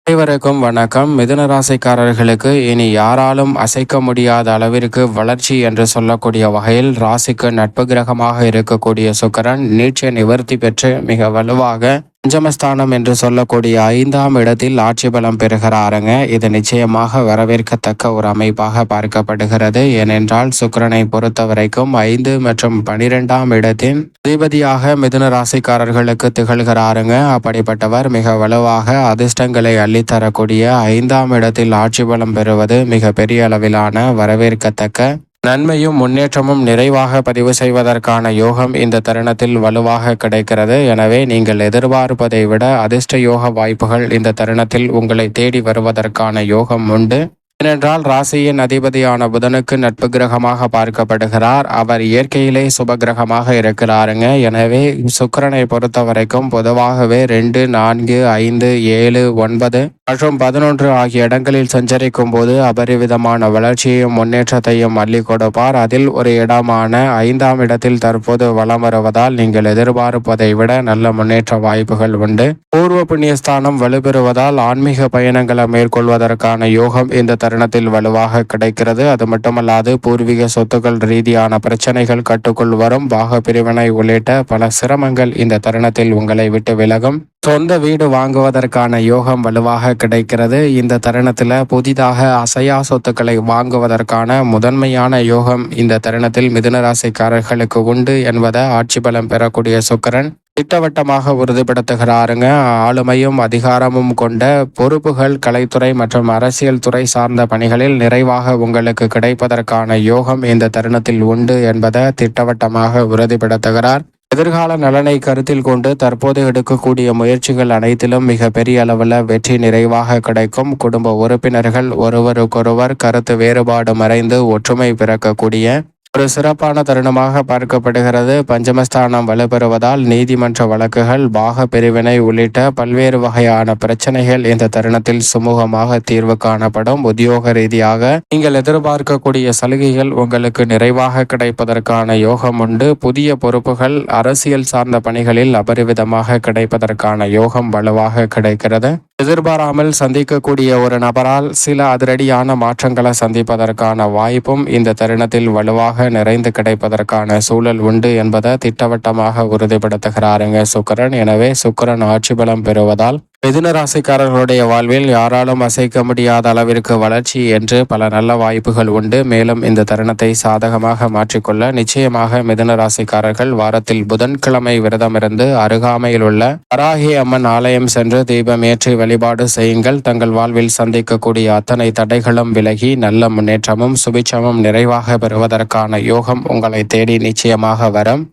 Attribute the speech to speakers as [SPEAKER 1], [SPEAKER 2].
[SPEAKER 1] அனைவருக்கும் வணக்கம். மிதுன ராசிக்காரர்களுக்கு இனி யாராலும் அசைக்க முடியாத அளவிற்கு வளர்ச்சி என்று சொல்லக்கூடிய வகையில் ராசிக்கு நட்பு கிரகமாக இருக்கக்கூடிய சுக்கிரன் நீட்ச நிவர்த்தி பெற்று மிக வலுவாக பஞ்சமஸ்தானம் என்று சொல்லக்கூடிய 5ஆம் இடத்தில் ஆட்சி பலம் பெறுகிறாருங்க. இது நிச்சயமாக வரவேற்கத்தக்க ஒரு அமைப்பாக பார்க்கப்படுகிறது. ஏனென்றால் சுக்கிரனை பொறுத்த வரைக்கும் 5 மற்றும் 12ஆம் இடத்தின் அதிபதியாக மிதுன ராசிக்காரர்களுக்கு திகழ்கிறாருங்க. அப்படிப்பட்டவர் மிக வலுவாக அதிர்ஷ்டங்களை அள்ளித்தரக்கூடிய 5ஆம் இடத்தில் ஆட்சி பலம் பெறுவது மிக பெரிய அளவிலான வரவேற்கத்தக்க நன்மையும் முன்னேற்றமும் நிறைவாக பதிவு செய்வதற்கான யோகம் இந்த தருணத்தில் வலுவாக கிடைக்கிறது. எனவே நீங்கள் எதிர்பார்ப்பதை விட அதிர்ஷ்ட யோக வாய்ப்புகள் இந்த தருணத்தில் உங்களை தேடி வருவதற்கான யோகம் உண்டு. ஏனென்றால் ராசியின் அதிபதியான புதனுக்கு நட்பு கிரகமாக பார்க்கப்படுகிறார். அவர் இயற்கையிலே சுப கிரகமாக இருக்கிறாருங்க. எனவே சுக்கிரனை பொறுத்த வரைக்கும் பொதுவாகவே 2, 4, 5, 7, 9 மற்றும் 11 ஆகிய இடங்களில் சஞ்சரிக்கும் போது அபரிவிதமான வளர்ச்சியையும் முன்னேற்றத்தையும் அள்ளி கொடுப்பார். அதில் ஒரு இடமான 5ஆம் இடத்தில் தற்போது வலம் வருவதால் நீங்கள் எதிர்பார்ப்பதை விட நல்ல முன்னேற்ற வாய்ப்புகள் உண்டு. பூர்வ புண்ணியஸ்தானம் வலுப்பெறுவதால் ஆன்மீக பயணங்களை மேற்கொள்வதற்கான யோகம் இந்த தருணத்தில் வலுவாக கிடைக்கிறது. அது மட்டுமல்லாது பூர்வீக சொத்துக்கள் ரீதியான பிரச்சனைகள் கட்டுக்குள் வரும். பாக பிரிவினை உள்ளிட்ட பல சிரமங்கள் இந்த தருணத்தில் உங்களை விட்டு விலகும். சொந்த வீடு வாங்குவதற்கான யோகம் வலுவாக கிடைக்கிறது. இந்த தருணத்தில் புதிதாக அசையா சொத்துக்களை வாங்குவதற்கான முதன்மையான யோகம் இந்த தருணத்தில் மிதுன ராசிக்காரர்களுக்கு உண்டு என்பதை ஆட்சி பலம் பெறக்கூடிய சுக்கிரன் திட்டவட்டமாக உறுதிப்படுத்துகிறாருங்க. ஆளுமையும் அதிகாரமும் கொண்ட பொறுப்புகள் கலைத்துறை மற்றும் அரசியல் துறை சார்ந்த பணிகளில் நிறைவாக உங்களுக்கு கிடைப்பதற்கான யோகம் இந்த தருணத்தில் உண்டு என்பதை திட்டவட்டமாக உறுதிப்படுத்துகிறார். எதிர்கால நலனை கருத்தில் கொண்டு தற்போது எடுக்கக்கூடிய முயற்சிகள் அனைத்திலும் மிக பெரிய அளவில் வெற்றி நிறைவாக கிடைக்கும். குடும்ப உறுப்பினர்கள் ஒருவருக்கொருவர் கருத்து வேறுபாடு மறைந்து ஒற்றுமை பிறக்கக்கூடிய ஒரு சிறப்பான தருணமாக பார்க்கப்படுகிறது. பஞ்சமஸ்தானம் வலுப்பெறுவதால் நீதிமன்ற வழக்குகள், பாக பிரிவினை உள்ளிட்ட பல்வேறு வகையான பிரச்சனைகள் இந்த தருணத்தில் சுமூகமாக தீர்வு காணப்படும். உத்தியோக ரீதியாக நீங்கள் எதிர்பார்க்கக்கூடிய சலுகைகள் உங்களுக்கு நிறைவாக கிடைப்பதற்கான யோகம் உண்டு. புதிய பொறுப்புகள் அரசியல் சார்ந்த பணிகளில் அபரிவிதமாக கிடைப்பதற்கான யோகம் வலுவாக கிடைக்கிறது. எதிர்பாராமல் சந்திக்கக்கூடிய ஒரு நபரால் சில அதிரடியான மாற்றங்களை சந்திப்பதற்கான வாய்ப்பும் இந்த தருணத்தில் வலுவாக நிறைந்து கிடைப்பதற்கான சூழல் உண்டு என்பதை திட்டவட்டமாக உறுதிப்படுத்துகிறாருங்க சுக்கிரன். எனவே சுக்கிரன் ஆட்சி பலம் பெறுவதால் மிதுன ராசிக்காரர்களுடைய வாழ்வில் யாராலும் அசைக்க முடியாத அளவிற்கு வளர்ச்சி என்று பல நல்ல வாய்ப்புகள் உண்டு. மேலும் இந்த தருணத்தை சாதகமாக மாற்றிக்கொள்ள நிச்சயமாக மிதுன ராசிக்காரர்கள் வாரத்தில் புதன்கிழமை விரதமிருந்து அருகாமையில் உள்ள வராகி அம்மன் ஆலயம் சென்று தீபம் ஏற்றி வழிபாடு செய்யுங்கள். தங்கள் வாழ்வில் சந்திக்கக்கூடிய அத்தனை தடைகளும் விலகி நல்ல முன்னேற்றமும் சுபிட்சமும் நிறைவாக பெறுவதற்கான யோகம் உங்களை தேடி நிச்சயமாக வரும்.